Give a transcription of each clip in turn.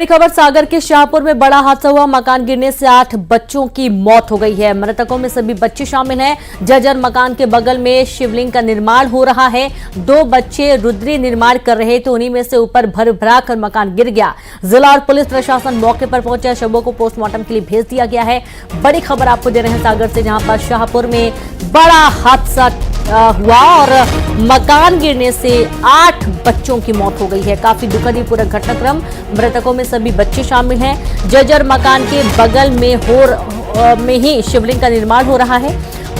खबर सागर के शाहपुर में बड़ा हादसा हुआ। मकान गिरने से 8 बच्चों की मौत हो गई है। मृतकों में सभी बच्चे शामिल हैं। जर्जर मकान के बगल में शिवलिंग का निर्माण हो रहा है। 2 बच्चे रुद्री निर्माण कर रहे थे, उन्हीं में से ऊपर भर कर मकान गिर गया। जिला और पुलिस प्रशासन मौके पर पहुंचा, शवों को पोस्टमार्टम के लिए भेज दिया गया है। बड़ी खबर आपको दे रहे हैं सागर से, जहां पर शाहपुर में बड़ा हादसा हुआ और मकान गिरने से 8 बच्चों की मौत हो गई है। काफी दुखद ही पूरा घटनाक्रम। मृतकों में सभी बच्चे शामिल हैं। जर्जर मकान के बगल में ही शिवलिंग का निर्माण हो रहा है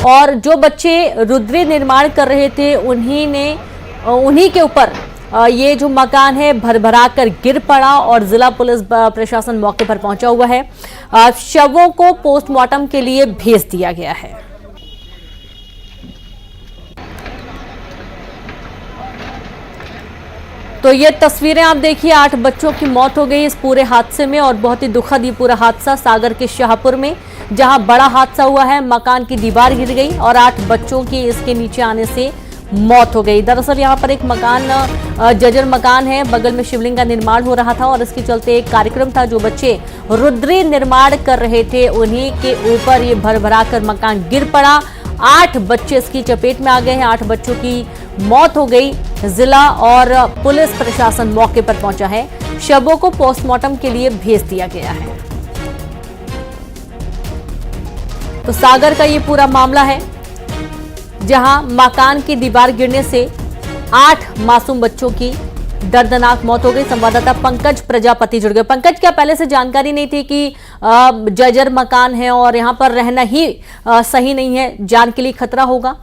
और जो बच्चे रुद्री निर्माण कर रहे थे उन्हीं के ऊपर ये जो मकान है भरभरा कर गिर पड़ा और जिला पुलिस प्रशासन मौके पर पहुंचा हुआ है। शवों को पोस्टमार्टम के लिए भेज दिया गया है। तो ये तस्वीरें आप देखिए, 8 बच्चों की मौत हो गई इस पूरे हादसे में और बहुत ही दुखद ये पूरा हादसा सागर के शाहपुर में, जहां बड़ा हादसा हुआ है। मकान की दीवार गिर गई और 8 बच्चों की इसके नीचे आने से मौत हो गई। दरअसल यहां पर एक मकान जर्जर मकान है, बगल में शिवलिंग का निर्माण हो रहा था और इसके चलते एक कार्यक्रम था। जो बच्चे रुद्री निर्माण कर रहे थे उन्हीं के ऊपर ये भरभरा कर मकान गिर पड़ा। 8 बच्चे इसकी चपेट में आ गए हैं। 8 बच्चों की मौत हो गई। जिला और पुलिस प्रशासन मौके पर पहुंचा है। शवों को पोस्टमार्टम के लिए भेज दिया गया है। तो सागर का ये पूरा मामला है, जहां मकान की दीवार गिरने से 8 मासूम बच्चों की दर्दनाक मौत हो गई। संवाददाता पंकज प्रजापति जुड़ गए। पंकज, क्या पहले से जानकारी नहीं थी कि जर्जर मकान है और यहां पर रहना ही सही नहीं है, जान के लिए खतरा होगा?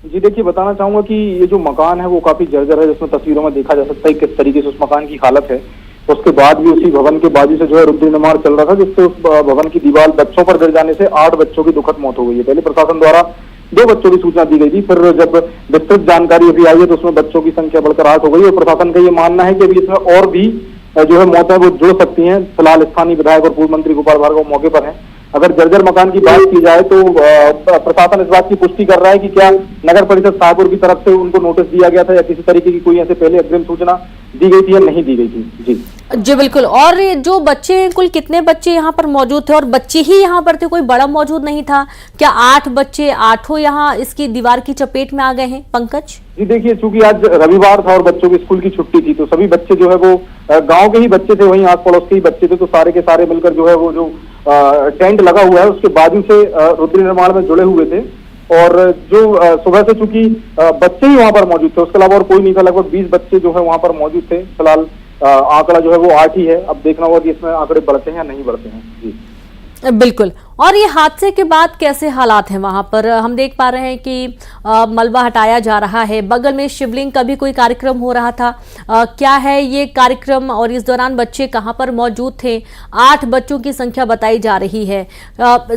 जी देखिए, बताना चाहूंगा कि ये जो मकान है वो काफी जर्जर है, जिसमें तस्वीरों में देखा जा सकता है किस तरीके से उस मकान की हालत है। उसके बाद भी उसी भवन के बाजू से जो है रुद्री निर्माण चल रहा था, जिससे उस भवन की दीवार बच्चों पर गिर जाने से 8 बच्चों की दुखद मौत हो गई है। पहले प्रशासन द्वारा 2 बच्चों की सूचना दी गई थी, फिर जब विस्तृत जानकारी अभी आई है तो उसमें बच्चों की संख्या बढ़कर 8 हो गई और प्रशासन का ये मानना है कि अभी इसमें और भी जो है मौतें वो जुड़ सकती हैं। फिलहाल स्थानीय विधायक और पूर्व मंत्री गोपाल भार्गव मौके पर हैं। अगर जर्जर मकान की बात की जाए तो प्रशासन इस बात की पुष्टि कर रहा है कि क्या नगर परिषद शाहपुर की तरफ से उनको नोटिस दिया गया था या किसी तरीके की कोई ऐसे पहले अग्रिम सूचना दी गई थी या नहीं दी गई थी। जी बिल्कुल। और जो बच्चे, कुल कितने बच्चे यहाँ पर मौजूद थे और बच्चे ही यहाँ पर थे, कोई बड़ा मौजूद नहीं था क्या? 8 बच्चे, 8 यहाँ इसकी दीवार की चपेट में आ गए हैं पंकज? जी देखिए, चूंकि आज रविवार था और बच्चों की स्कूल की छुट्टी थी, तो सभी बच्चे जो है वो गांव के ही बच्चे थे, वहीं आस पड़ोस के ही बच्चे थे, तो सारे के सारे मिलकर जो है वो जो टेंट लगा हुआ है उसके बाजू से रुद्री निर्माण में जुड़े हुए थे। और जो सुबह से चूंकि बच्चे ही वहां पर मौजूद थे, उसके अलावा और कोई नहीं था। लगभग 20 बच्चे जो है वहां पर मौजूद थे। फिलहाल आंकड़ा जो है वो 8 ही है। अब देखना होगा कि इसमें आंकड़े बढ़ते हैं या नहीं बढ़ते हैं। जी बिल्कुल। और ये हादसे के बाद कैसे हालात हैं वहां पर? हम देख पा रहे हैं कि मलबा हटाया जा रहा है, बगल में शिवलिंग का भी कोई कार्यक्रम हो रहा था। क्या है ये कार्यक्रम और इस दौरान बच्चे कहां पर मौजूद थे? 8 बच्चों की संख्या बताई जा रही है।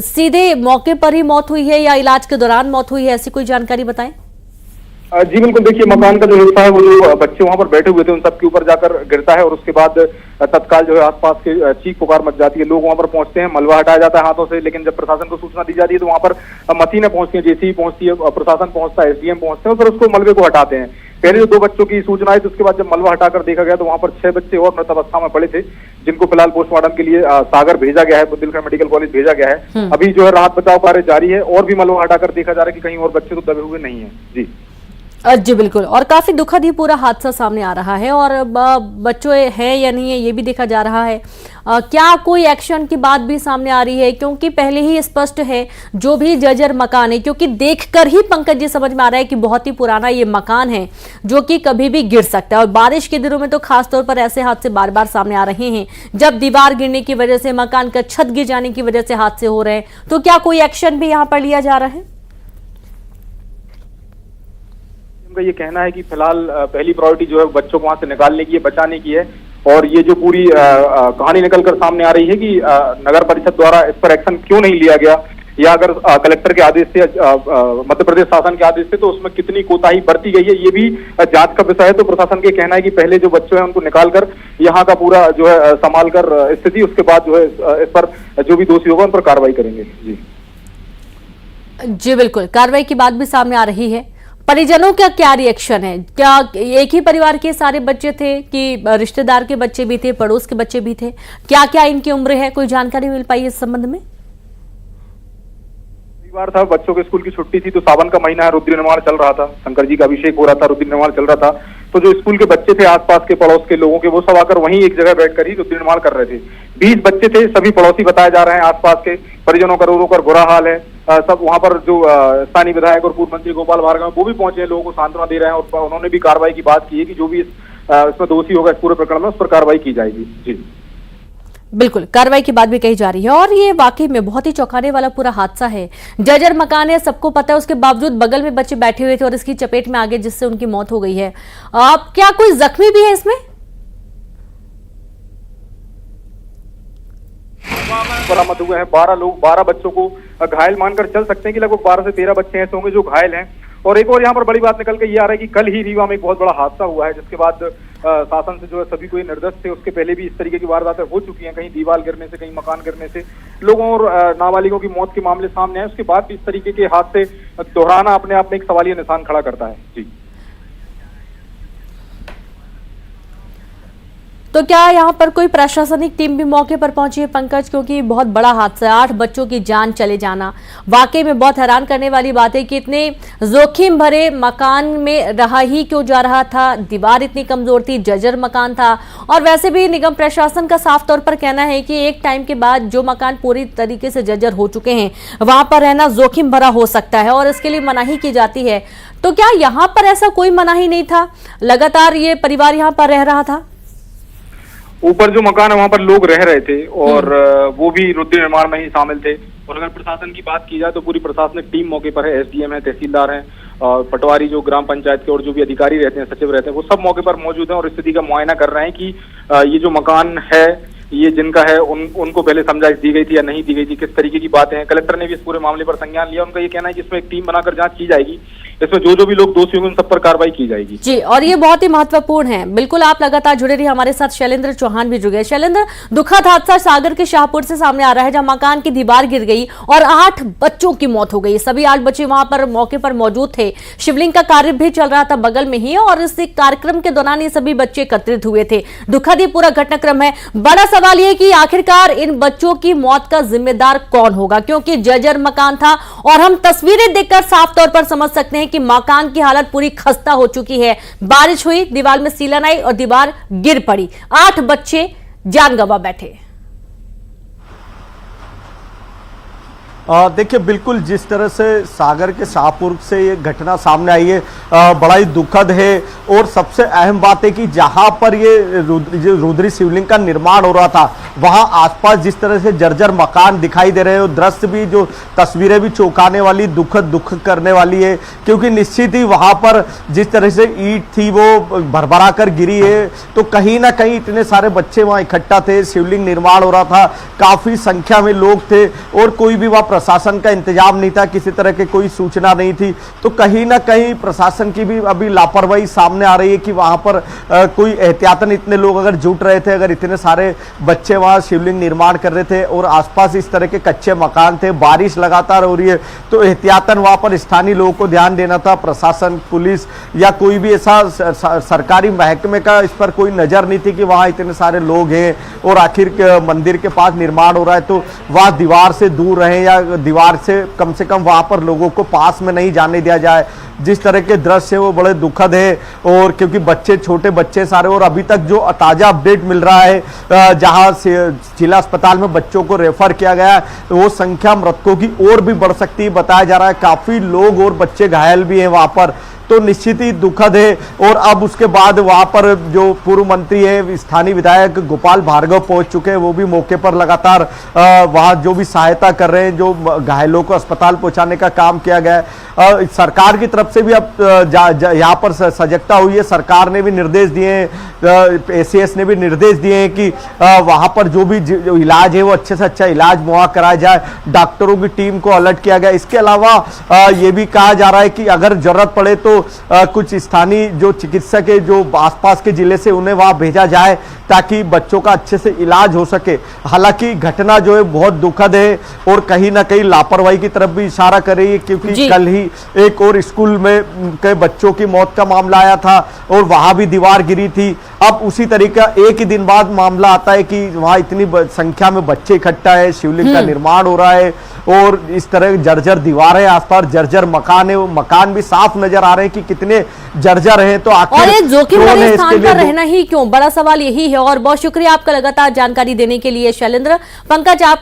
सीधे मौके पर ही मौत हुई है या इलाज के दौरान मौत हुई है, ऐसी कोई जानकारी बताएं? जी बिल्कुल। देखिए, मकान का जो हिस्सा है वो जो बच्चे वहां पर बैठे हुए थे उन सबके ऊपर जाकर गिरता है और उसके बाद तत्काल जो है आसपास के चीख पुकार मच जाती है। लोग वहां पर पहुंचते हैं, मलबा हटाया जाता है हाथों से, लेकिन जब प्रशासन को सूचना दी जाती है तो वहां पर मशीनें पहुंचती है, जेसीबी पहुंचती है, प्रशासन पहुंचता है, एसडीएम पहुंचते हैं और फिर उसको मलबे को हटाते हैं। पहले जो 2 बच्चों की सूचना आई तो उसके बाद जब मलबा हटाकर देखा गया तो वहां पर 6 बच्चे और मृत अवस्था में पड़े थे, जिनको फिलहाल पोस्टमार्टम के लिए सागर भेजा गया है, बुंदेलखंड मेडिकल कॉलेज भेजा गया है। अभी जो है राहत बचाव कार्य जारी है और भी मलबा हटाकर देखा जा रहा है कि कहीं और बच्चे तो दबे हुए नहीं है। जी बिल्कुल। और काफी दुखद ही पूरा हादसा सामने आ रहा है और बच्चों है या नहीं है ये भी देखा जा रहा है। क्या कोई एक्शन की बात भी सामने आ रही है? क्योंकि पहले ही स्पष्ट है जो भी जर्जर मकान है, क्योंकि देखकर ही पंकज जी समझ में आ रहा है कि बहुत ही पुराना ये मकान है जो कि कभी भी गिर सकता है। और बारिश के दिनों में तो खासतौर पर ऐसे हादसे बार बार सामने आ रहे हैं, जब दीवार गिरने की वजह से, मकान का छत गिर जाने की वजह से हादसे हो रहे हैं। तो क्या कोई एक्शन भी यहाँ पर लिया जा रहा है? उनका ये कहना है कि फिलहाल पहली प्रायोरिटी जो है बच्चों को वहां से निकालने की है, बचाने की है। और ये जो पूरी कहानी निकलकर सामने आ रही है कि नगर परिषद द्वारा इस पर एक्शन क्यों नहीं लिया गया, या अगर कलेक्टर के आदेश से, मध्य प्रदेश शासन के आदेश से, तो उसमें कितनी कोताही बरती गई है, ये भी जांच का विषय है। तो प्रशासन का कहना है कि पहले जो बच्चे हैं उनको निकालकर यहाँ का पूरा जो है संभाल कर स्थिति, उसके बाद जो है इस पर जो भी दोषी होगा उन पर कार्रवाई करेंगे। जी बिल्कुल। कार्रवाई की बात भी सामने आ रही है। परिजनों का क्या रिएक्शन है? क्या एक ही परिवार के सारे बच्चे थे कि रिश्तेदार के बच्चे भी थे, पड़ोस के बच्चे भी थे? क्या क्या इनकी उम्र है? कोई जानकारी मिल पाई इस संबंध में? रविवार था, बच्चों के स्कूल की छुट्टी थी, तो सावन का महीना है, रुद्र निर्माण चल रहा था, शंकर जी का अभिषेक हो रहा था, रुद्र निर्माण चल रहा था। तो जो स्कूल के बच्चे थे, आसपास के पड़ोस के लोगों के, वो सब आकर वहीं एक जगह बैठकर ही रुद्र निर्माण कर रहे थे। 20 बच्चे थे, सभी पड़ोसी बताए जा रहे हैं। आसपास के परिजनों का रो रो कर बुरा हाल है। सब वहां पर जो स्थानीय विधायक और पूर्व मंत्री गोपाल भार्गव वो भी पहुंचे हैं, लोगों को सांत्वना दे रहे हैं, और उन्होंने भी कार्रवाई की बात की है कि जो भी इसमें दोषी होगा इस पूरे प्रकरण में, उस पर कार्रवाई की जाएगी। जी बिल्कुल, कार्रवाई की बात भी कही जा रही है और ये वाकई में बहुत ही चौंकाने वाला पूरा हादसा है। जर्जर मकान है, सबको पता है, उसके बावजूद बगल में बच्चे बैठे हुए थे और इसकी चपेट में आ गए, जिससे उनकी मौत हो गई है। अब क्या कोई जख्मी भी है इसमें? बरामद हुए हैं 12 लोग, 12 बच्चों को घायल मानकर चल सकते हैं कि लगभग 12 से 13 बच्चे ऐसे होंगे जो घायल हैं। और एक और यहाँ पर बड़ी बात निकल के ये आ रहा है कि कल ही रीवा में एक बहुत बड़ा हादसा हुआ है, जिसके बाद शासन से जो है सभी कोई निर्देश थे। उसके पहले भी इस तरीके की वारदातें हो चुकी हैं, कहीं दीवार गिरने से, कहीं मकान गिरने से लोगों और नाबालिगों की मौत के मामले सामने आए। उसके बाद भी इस तरीके के हादसे दोहराना अपने आप में एक सवालिया निशान खड़ा करता है। जी तो क्या यहाँ पर कोई प्रशासनिक टीम भी मौके पर पहुंची है पंकज? क्योंकि बहुत बड़ा हादसा है, 8 बच्चों की जान चले जाना वाकई में बहुत हैरान करने वाली बात है कि इतने जोखिम भरे मकान में रहा ही क्यों जा रहा था? दीवार इतनी कमजोर थी, जर्जर मकान था, और वैसे भी निगम प्रशासन का साफ तौर पर कहना है कि एक टाइम के बाद जो मकान पूरी तरीके से जर्जर हो चुके हैं वहां पर रहना जोखिम भरा हो सकता है और इसके लिए मनाही की जाती है। तो क्या यहाँ पर ऐसा कोई मनाही नहीं था? लगातार ये परिवार यहाँ पर रह रहा था? ऊपर जो मकान है वहां पर लोग रह रहे थे और वो भी रुद्र निर्माण में ही शामिल थे। और अगर प्रशासन की बात की जाए तो पूरी प्रशासनिक टीम मौके पर है, एसडीएम है, तहसीलदार हैं, और पटवारी जो ग्राम पंचायत के और जो भी अधिकारी रहते हैं, सचिव रहते हैं, वो सब मौके पर मौजूद हैं और स्थिति का मुआयना कर रहे हैं कि ये जो मकान है ये जिनका है उनको पहले समझाइश दी गई थी या नहीं दी गई थी, किस तरीके की बातें हैं। कलेक्टर ने भी इस पूरे मामले पर संज्ञान लिया। उनका ये कहना है कि इसमें एक टीम बनाकर जांच की जाएगी, इसमें जो भी लोग दोषी होंगे उन सब पर कार्रवाई की जाएगी। जी, और ये बहुत ही महत्वपूर्ण है। बिल्कुल, आप लगातार जुड़े रहिए हमारे साथ। शैलेंद्र चौहान भी जुड़ गए। शैलेंद्र, दुखद हादसा सागर के शाहपुर से सामने आ रहा है, जहां मकान की दीवार गिर गई और 8 बच्चों की मौत हो गई। सभी 8 बच्चे वहां पर मौके पर मौजूद थे। शिवलिंग का कार्य भी चल रहा था बगल में ही, और इस कार्यक्रम के दौरान ये सभी बच्चे एकत्रित हुए थे। दुखद ये पूरा घटनाक्रम है। बड़ा सवाल ये कि आखिरकार इन बच्चों की मौत का जिम्मेदार कौन होगा, क्योंकि जर्जर मकान था और हम तस्वीरें देखकर साफ तौर पर समझ सकते हैं कि मकान की हालत पूरी खस्ता हो चुकी है। बारिश हुई, दीवार में सीलन आई और दीवार गिर पड़ी। 8 बच्चे जान गंवा बैठे। देखिए, बिल्कुल जिस तरह से सागर के शाहपुर से ये घटना सामने आई है, बड़ा ही दुखद है। और सबसे अहम बात है कि जहां पर ये रुद्री शिवलिंग का निर्माण हो रहा था, वहां आसपास जिस तरह से जर्जर मकान दिखाई दे रहे हैं, दृश्य भी, जो तस्वीरें भी चौंकाने वाली, दुख करने वाली है। क्योंकि निश्चित ही वहां पर जिस तरह से ईंट थी वो भरभरा कर गिरी है, तो कहीं ना कहीं इतने सारे बच्चे वहां इकट्ठा थे, शिवलिंग निर्माण हो रहा था, काफी संख्या में लोग थे और कोई भी वहां प्रशासन का इंतजाम नहीं था, किसी तरह की कोई सूचना नहीं थी। तो कहीं ना कहीं प्रशासन की भी अभी लापरवाही सामने आ रही है कि वहां पर कोई एहतियातन इतने लोग अगर जुट रहे थे, अगर इतने सारे बच्चे वहां शिवलिंग निर्माण कर रहे थे और आसपास इस तरह के कच्चे मकान थे, बारिश लगातार हो रही है, तो एहतियातन वहां पर स्थानीय लोगों को ध्यान देना था। प्रशासन, पुलिस या कोई भी ऐसा सरकारी महकमे का इस पर कोई नजर नहीं थी कि वहां इतने सारे लोग हैं और आखिर मंदिर के पास निर्माण हो रहा है, तो वहां दीवार से दूर रहे या दीवार से कम वहां पर लोगों को पास में नहीं जाने दिया जाए। जिस तरह के दृश्य है वो बड़े दुखद है। और क्योंकि बच्चे, छोटे बच्चे सारे, और अभी तक जो ताजा अपडेट मिल रहा है, जहां से जिला अस्पताल में बच्चों को रेफर किया गया, तो वो संख्या मृतकों की और भी बढ़ सकती है, बताया जा रहा है। काफी लोग और बच्चे घायल भी हैं वहां पर, तो निश्चित ही दुखद है। और अब उसके बाद वहां पर जो पूर्व मंत्री है, स्थानीय विधायक गोपाल भार्गव पहुंच चुके हैं, वो भी मौके पर लगातार वहां जो भी सहायता कर रहे हैं, जो घायलों को अस्पताल पहुंचाने का काम किया गया है। सरकार की तरफ से भी अब यहाँ पर सजगता हुई है। सरकार ने भी निर्देश दिए हैं, एसीएस ने भी निर्देश दिए हैं कि वहां पर जो भी जो इलाज है वो अच्छे से अच्छा इलाज मुहैया कराया जाए। डॉक्टरों की टीम को अलर्ट किया गया। इसके अलावा ये भी कहा जा रहा है कि अगर जरूरत पड़े तो कुछ स्थानीय जो चिकित्सक है जो आसपास के जिले से उन्हें वहां भेजा जाए ताकि बच्चों का अच्छे से इलाज हो सके। हालांकि घटना जो है बहुत दुखद है और कहीं ना कहीं लापरवाही की तरफ भी इशारा कर रही है, क्योंकि कल ही एक और स्कूल में के बच्चों की मौत का मामला आया था और वहां भी दीवार गिरी थी। अब उसी तरीका एक ही दिन बाद मामला आता है कि वहां इतनी संख्या में बच्चे इकट्ठा है, शिवलिंग का निर्माण हो रहा है और इस तरह जर्जर दीवारें, आसपास जर्जर मकान है, वो मकान भी साफ नजर आ रहे हैं कि कितने जर्जर हैं। तो और ये आखिर जोखिम भरे स्थान पर रहना ही क्यों, बड़ा सवाल यही है। और बहुत शुक्रिया आपका लगातार जानकारी देने के लिए शैलेंद्र। पंकज, आपका